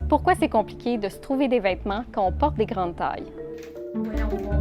Pourquoi c'est compliqué de se trouver des vêtements quand on porte des grandes tailles? Voyons voir.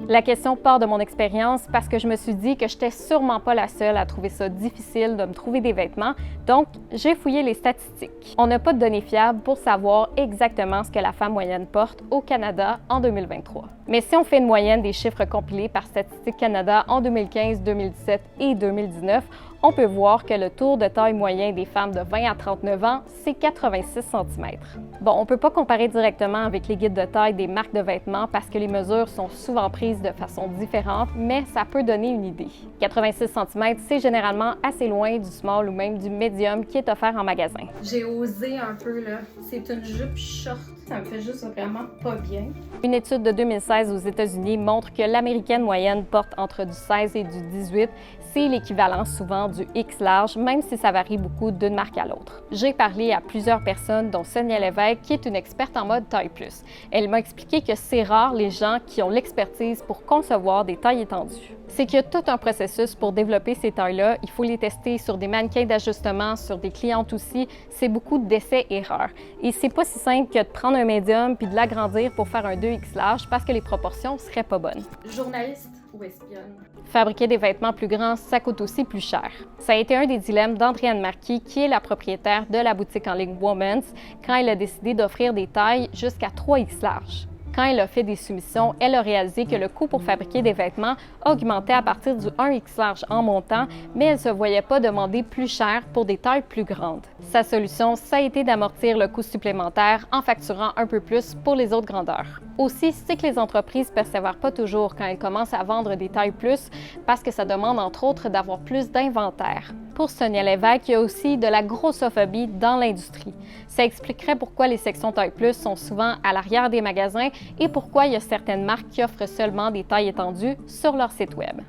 La question part de mon expérience parce que je me suis dit que je n'étais sûrement pas la seule à trouver ça difficile de me trouver des vêtements, donc j'ai fouillé les statistiques. On n'a pas de données fiables pour savoir exactement ce que la femme moyenne porte au Canada en 2023. Mais si on fait une moyenne des chiffres compilés par Statistique Canada en 2015, 2017 et 2019, on peut voir que le tour de taille moyen des femmes de 20 à 39 ans, c'est 86 cm. Bon, on ne peut pas comparer directement avec les guides de taille des marques de vêtements parce que les mesures sont souvent prises de façon différente, mais ça peut donner une idée. 86 cm, c'est généralement assez loin du small ou même du medium qui est offert en magasin. J'ai osé un peu, là. C'est une jupe short. Ça me fait juste vraiment pas bien. Une étude de 2016 aux États-Unis montre que l'américaine moyenne porte entre du 16 et du 18. C'est l'équivalent souvent du X large, même si ça varie beaucoup d'une marque à l'autre. J'ai parlé à plusieurs personnes, dont Sonia Lévesque, qui est une experte en mode taille plus. Elle m'a expliqué que c'est rare les gens qui ont l'expertise pour concevoir des tailles étendues. C'est qu'il y a tout un processus pour développer ces tailles-là. Il faut les tester sur des mannequins d'ajustement, sur des clientes aussi. C'est beaucoup d'essais-erreurs. Et c'est pas si simple que de prendre un médium puis de l'agrandir pour faire un 2X large parce que les proportions seraient pas bonnes. Journaliste ou espionne? Fabriquer des vêtements plus grands, ça coûte aussi plus cher. Ça a été un des dilemmes d'Andréane Marquis, qui est la propriétaire de la boutique en ligne Woman's, quand elle a décidé d'offrir des tailles jusqu'à 3X large. Quand elle a fait des soumissions, elle a réalisé que le coût pour fabriquer des vêtements augmentait à partir du 1X large en montant, mais elle ne se voyait pas demander plus cher pour des tailles plus grandes. Sa solution, ça a été d'amortir le coût supplémentaire en facturant un peu plus pour les autres grandeurs. Aussi, c'est que les entreprises ne persévèrent pas toujours quand elles commencent à vendre des tailles plus parce que ça demande entre autres d'avoir plus d'inventaire. Pour Sonia Lévesque, il y a aussi de la grossophobie dans l'industrie. Ça expliquerait pourquoi les sections taille plus sont souvent à l'arrière des magasins et pourquoi il y a certaines marques qui offrent seulement des tailles étendues sur leur site web.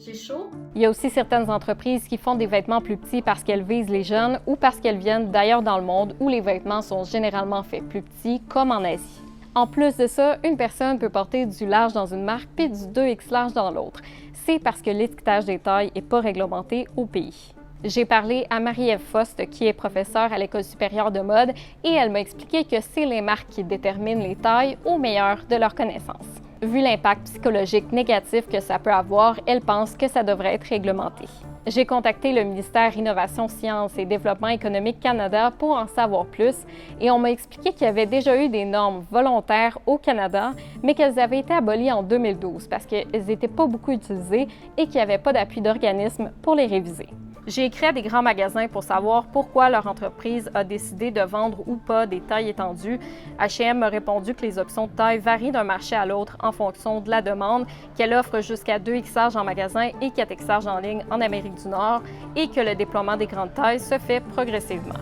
J'ai chaud. Il y a aussi certaines entreprises qui font des vêtements plus petits parce qu'elles visent les jeunes ou parce qu'elles viennent d'ailleurs dans le monde où les vêtements sont généralement faits plus petits, comme en Asie. En plus de ça, une personne peut porter du large dans une marque puis du 2X large dans l'autre. C'est parce que l'étiquetage des tailles n'est pas réglementé au pays. J'ai parlé à Marie-Ève Faust, qui est professeure à l'École supérieure de mode, et elle m'a expliqué que c'est les marques qui déterminent les tailles au meilleur de leur connaissance. Vu l'impact psychologique négatif que ça peut avoir, elle pense que ça devrait être réglementé. J'ai contacté le ministère Innovation, Sciences et Développement économique Canada pour en savoir plus et on m'a expliqué qu'il y avait déjà eu des normes volontaires au Canada, mais qu'elles avaient été abolies en 2012 parce qu'elles n'étaient pas beaucoup utilisées et qu'il n'y avait pas d'appui d'organisme pour les réviser. J'ai écrit à des grands magasins pour savoir pourquoi leur entreprise a décidé de vendre ou pas des tailles étendues. H&M m'a répondu que les options de taille varient d'un marché à l'autre en fonction de la demande, qu'elle offre jusqu'à 2X large en magasin et 4X large en ligne en Amérique du Nord et que le déploiement des grandes tailles se fait progressivement.